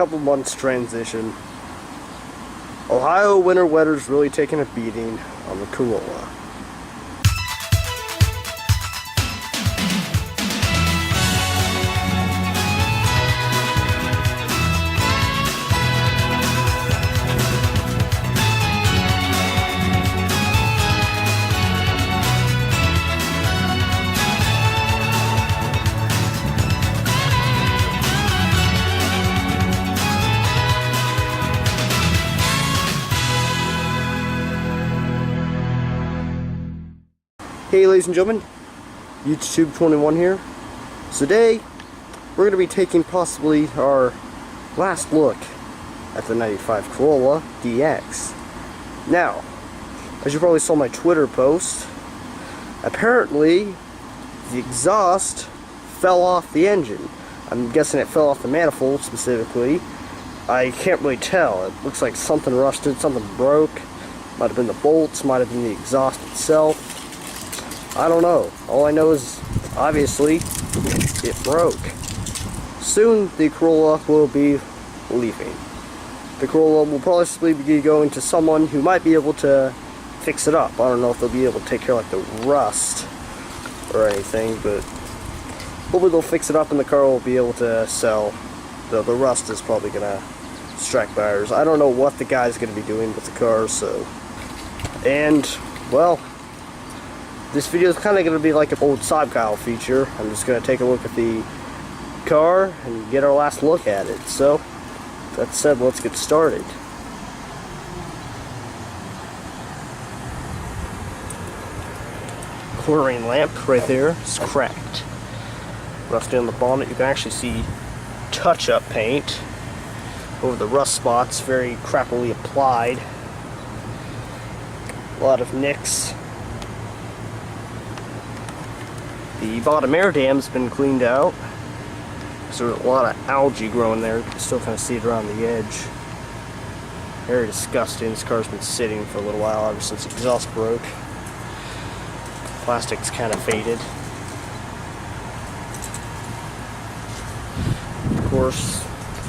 couple months transition. Ohio winter weather's really taking a beating on the Corolla. Hey ladies and gentlemen, YouTube 21 here. So today, we're going to be taking possibly our last look at the 95 Corolla DX. Now, as you probably saw my Twitter post, apparently the exhaust fell off the engine. I'm guessing it fell off the manifold specifically. I can't really tell. It looks like something rusted, something broke. Might have been the bolts, might have been the exhaust itself. I don't know. All I know is, obviously, it broke. Soon, the Corolla will be leaving. The Corolla will probably be going to someone who might be able to fix it up. I don't know if they'll be able to take care of like the rust or anything, but hopefully they'll fix it up and the car will be able to sell. The rust is probably going to strike buyers. I don't know what the guy's going to be doing with the car, so... And, well... this video is kind of going to be like an old Saab Kyle feature. I'm just going to take a look at the car and get our last look at it. So, that said, let's get started. Chlorine lamp right there is cracked. Rusty on the bonnet. You can actually see touch-up paint over the rust spots, very crappily applied. A lot of nicks. The bottom air dam's been cleaned out. So there's a lot of algae growing there. You can still kind of see it around the edge. Very disgusting. This car's been sitting for a little while ever since the exhaust broke. Plastic's kind of faded. Of course,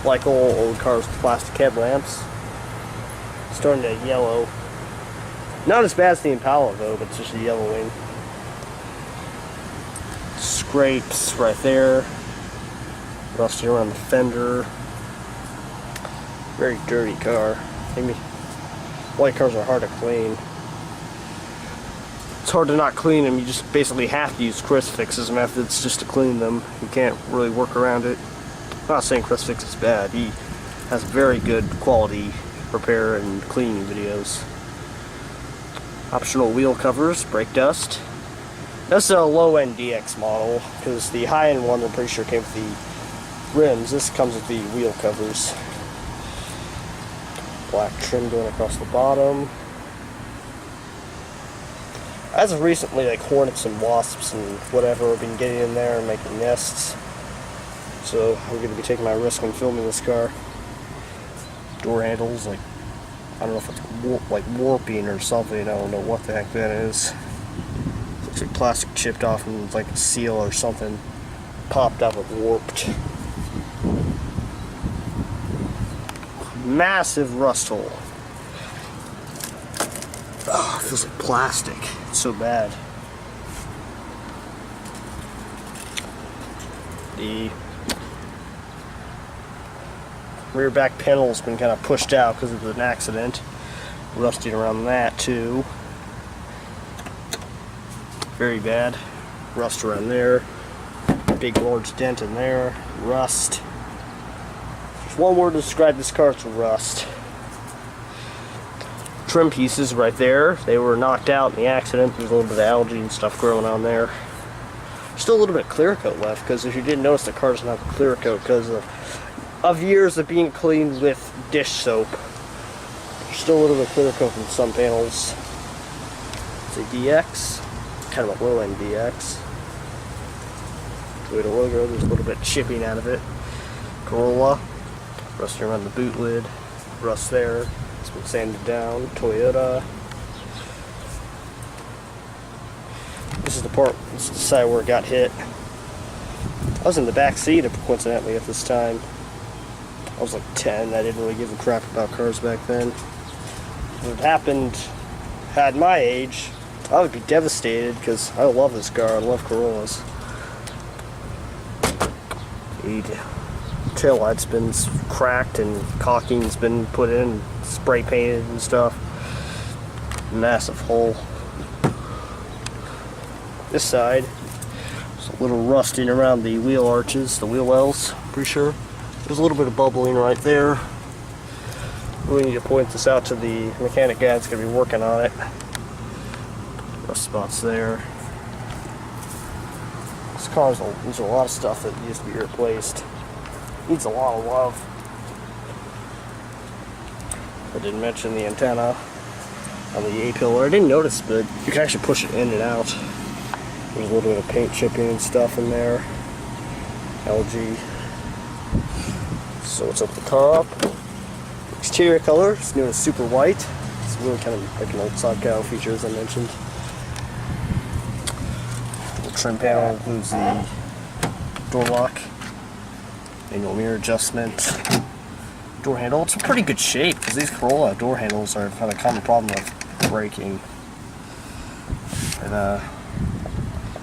like all old cars with plastic headlamps, starting to yellow. Not as bad as the Impala though, but it's just a yellowing. Scrapes right there, rusty around the fender. Very dirty car. White cars are hard to clean. It's hard to not clean them. You just basically have to use Chris Fix's methods just to clean them. You can't really work around it. I'm not saying Chris Fix is bad. He has very good quality repair and cleaning videos. Optional wheel covers, brake dust. That's a low-end DX model, because the high-end one I'm pretty sure came with the rims. This comes with the wheel covers. Black trim going across the bottom. As of recently, like hornets and wasps and whatever have been getting in there and making nests. So I'm going to be taking my risk when filming this car. Door handles, like, I don't know if it's warping or something. I don't know what the heck that is. Looks like plastic chipped off and like a seal or something popped up and warped. Massive rust hole. Oh, it feels like plastic. It's so bad. The rear back panel's been kind of pushed out because of an accident. Rusting around that too. Very bad. Rust around there. Big large dent in there. Rust. There's one word to describe this car, it's rust. Trim pieces right there. They were knocked out in the accident. There's a little bit of algae and stuff growing on there. Still a little bit of clear coat left, because if you didn't notice, the car doesn't have a clear coat because of years of being cleaned with dish soap. There's still a little bit of clear coat in some panels. It's a DX. Kind of a low-end DX. Toyota logo, there's a little bit of chipping out of it. Corolla, rusting around the boot lid, rust there, it's been sanded down. Toyota. This is the part, this is the side where it got hit. I was in the back seat coincidentally at this time. I was like 10. I didn't really give a crap about cars back then. If it happened, had my age, I would be devastated because I love this car. I love Corollas. The taillight's been cracked and caulking's been put in, spray painted and stuff. Massive hole. This side, there's a little rusting around the wheel arches, the wheel wells, pretty sure. There's a little bit of bubbling right there. We need to point this out to the mechanic guy that's going to be working on it. Rust spots there. This car's needs a lot of stuff that needs to be replaced. Needs a lot of love. I didn't mention the antenna on the A-pillar. I didn't notice, but you can actually push it in and out. There's a little bit of paint chipping and stuff in there. LG. So it's up the top. Exterior color is new and super white. It's really kind of like an old Sodcow feature, as I mentioned. The trim panel includes the door lock, manual mirror adjustment, door handle. It's in pretty good shape because these Corolla door handles have a common problem with breaking. And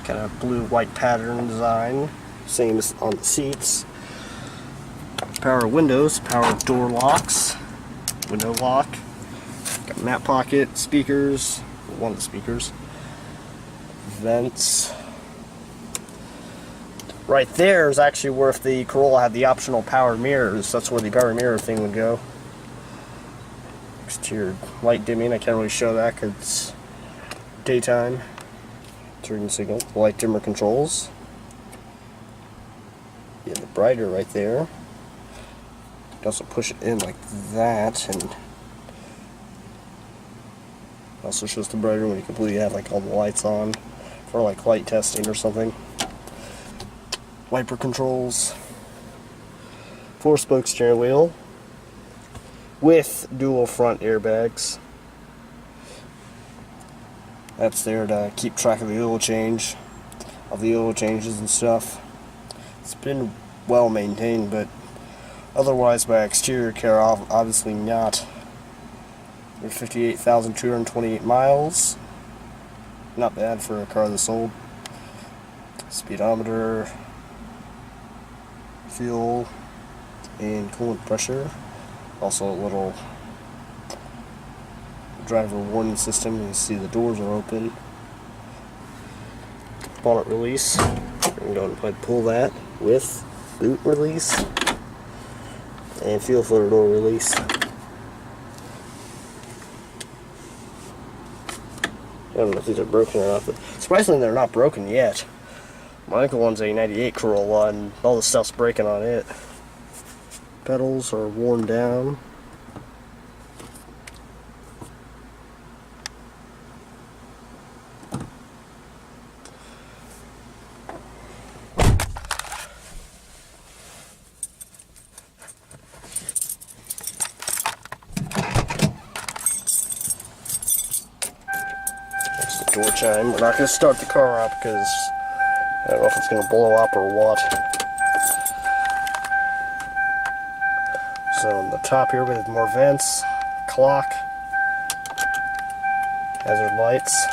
kind of blue-white pattern design, same as on the seats. Power windows, power door locks, window lock. Got map pocket, speakers, one of the speakers, vents. Right there is actually where, if the Corolla had the optional power mirrors, that's where the power mirror thing would go. Exterior light dimming, I can't really show that because it's daytime. Turn signal, light dimmer controls. You have the brighter right there. You can also push it in like that, and also shows the brighter when you completely have like all the lights on for like light testing or something. Wiper controls. 4-spoke steering wheel with dual front airbags. That's there to keep track of the oil change, of the oil changes and stuff. It's been well maintained, but otherwise by exterior care, obviously not. There's 58,228 miles. Not bad for a car this old. Speedometer, fuel, and coolant pressure. Also a little driver warning system. You can see the doors are open. Bonnet release. I'm going to go ahead and pull that with boot release and fuel filter door release. I don't know if these are broken or not, but surprisingly they're not broken yet. My uncle owns a 98 Corolla and all the stuff's breaking on it. Pedals are worn down. Door chime. We're not going to start the car up because I don't know if it's going to blow up or what. So on the top here we have more vents, clock, hazard lights,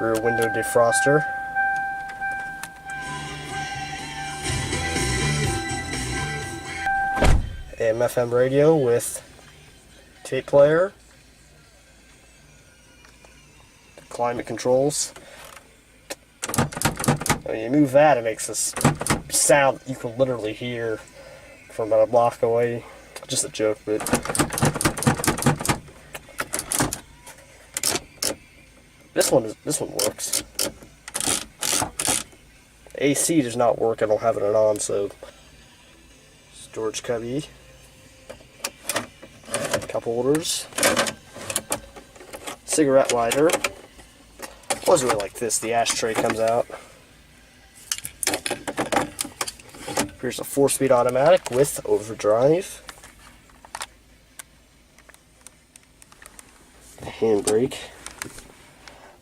rear window defroster, AM/FM radio with tape player, climate controls. When you move that, it makes this sound you can literally hear from about a block away. Just a joke, but this one works. AC does not work. I don't have it on, so storage cubby, cup holders, cigarette lighter. I always really like this. The ashtray comes out. Here's a 4-speed automatic with overdrive. Handbrake.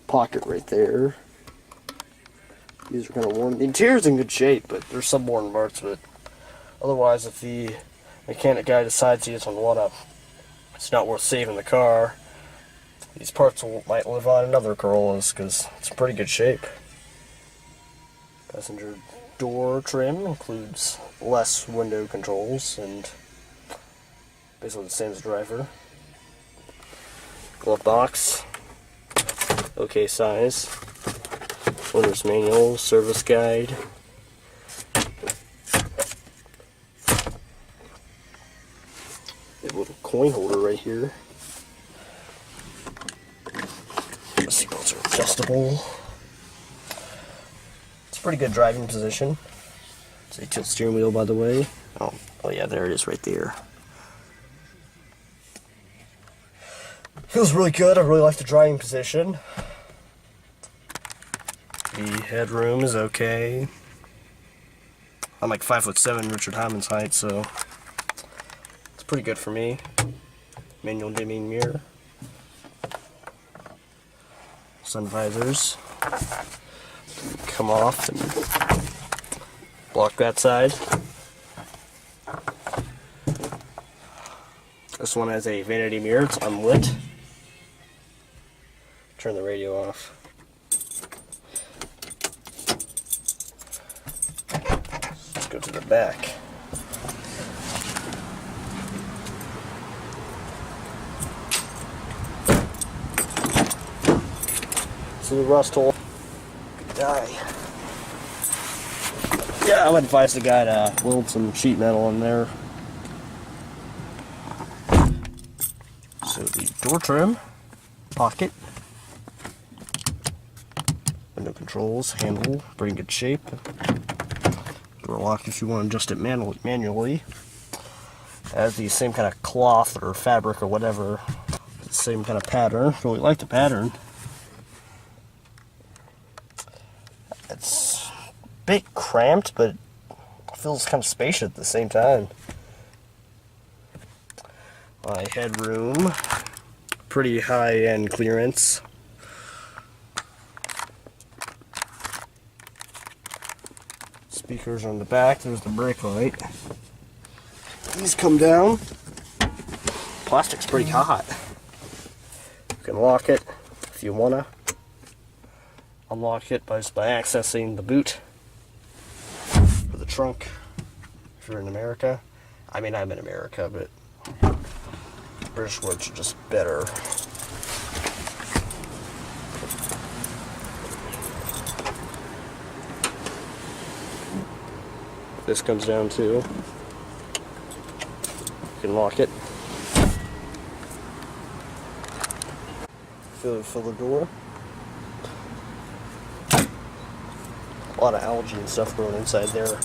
Pocket right there. These are kind of worn. The interior's in good shape, but there's some worn parts of it. Otherwise, if the mechanic guy decides he doesn't want to, it's not worth saving the car. These parts might live on in other Corollas because it's in pretty good shape. Passenger door trim includes less window controls and basically the same as driver. Glove box, okay size. Owner's manual, service guide. A little coin holder right here. The seatbelts are adjustable. It's a pretty good driving position. It's a tilt steering wheel, by the way. Oh yeah, there it is right there. Feels really good. I really like the driving position. The headroom is okay. I'm like 5'7" Richard Hammond's height, so it's pretty good for me. Manual dimming mirror. Sun visors. Come off and block that side. This one has a vanity mirror. It's unlit. Turn the radio off. Let's go to the back. See the rust hole? Could die. Yeah, I would advise the guy to weld some sheet metal in there. So the door trim, pocket, window controls, handle, pretty good shape. Door lock if you want to adjust it manually. Has the same kind of cloth or fabric or whatever. Same kind of pattern. Really like the pattern. It's a bit cramped, but it feels kind of spacious at the same time. My headroom, pretty high-end clearance. Speakers on the back. There's the brake light. These come down. Plastic's pretty hot. You can lock it if you wanna. Unlock it by accessing the boot or the trunk if you're in America. I mean, I'm in America, but British words are just better. This comes down too. You can lock it. Fill the door. A lot of algae and stuff growing inside there.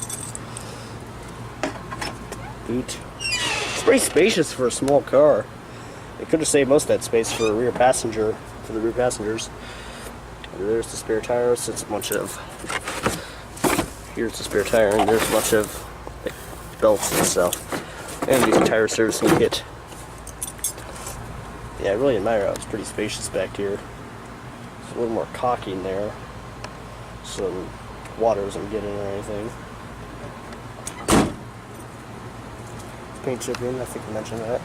Boot. It's pretty spacious for a small car. They could have saved most of that space for a rear passenger, for the rear passengers. There's the spare tire. So it's a bunch of. Here's the spare tire, and there's a bunch of like, belts and stuff. And the tire servicing kit. Yeah, I really admire how it's pretty spacious back here. It's a little more cocky in there, so water doesn't get in or anything. Paint chipping, I think I mentioned that.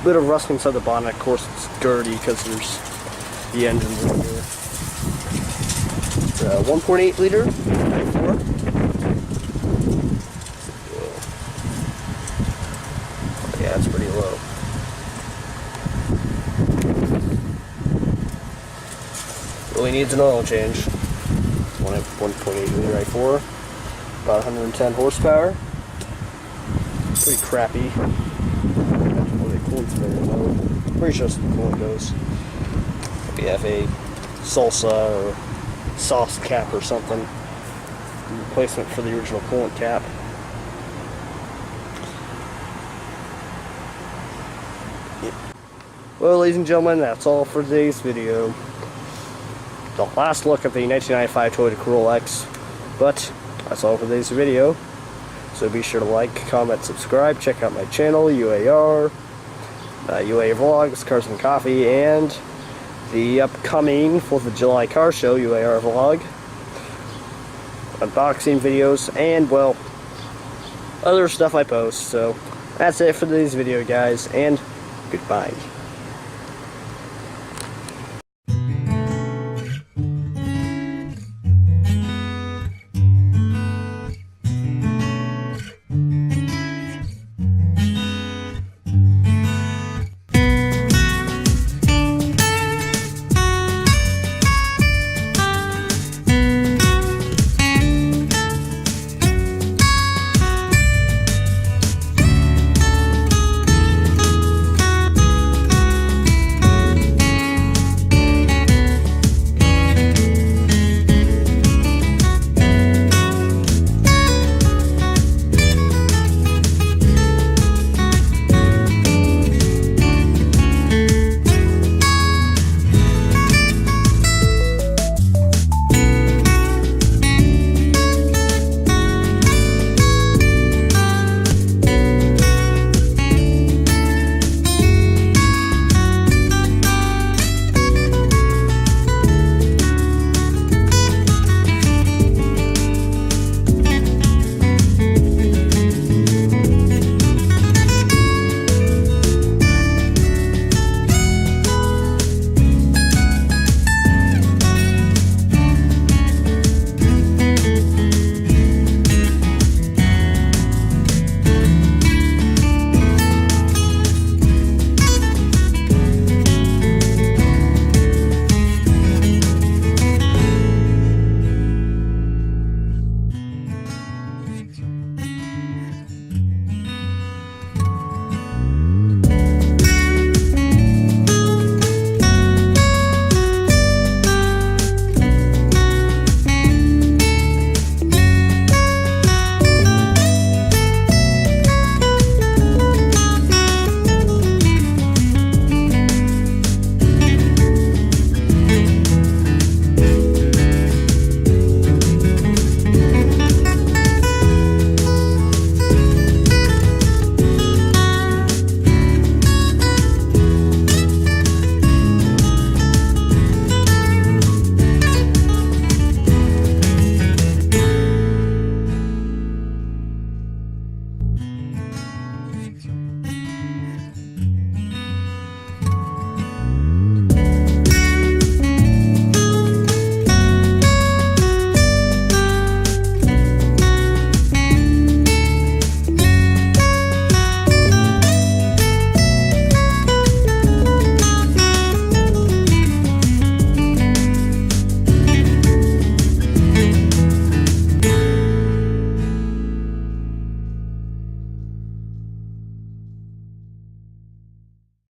Bit of rust inside the bonnet. Of course, it's dirty because there's the engine in here. 1.8 liter, 94. Yeah, it's pretty low. Really needs an oil change. 1.8 liter i4, about 110 horsepower. Pretty crappy. Coolant's very low. Pretty sure the coolant goes. We have a salsa or sauce cap or something. Replacement for the original coolant cap. Yep. Well, ladies and gentlemen, that's all for today's video. The last look at the 1995 Toyota Corolla X. But that's all for today's video. So be sure to like, comment, subscribe, check out my channel, UAR. UA vlogs, cars and coffee, and the upcoming 4th of July car show UAR vlog, unboxing videos, and, well, other stuff I post. So that's it for today's video, guys, and goodbye.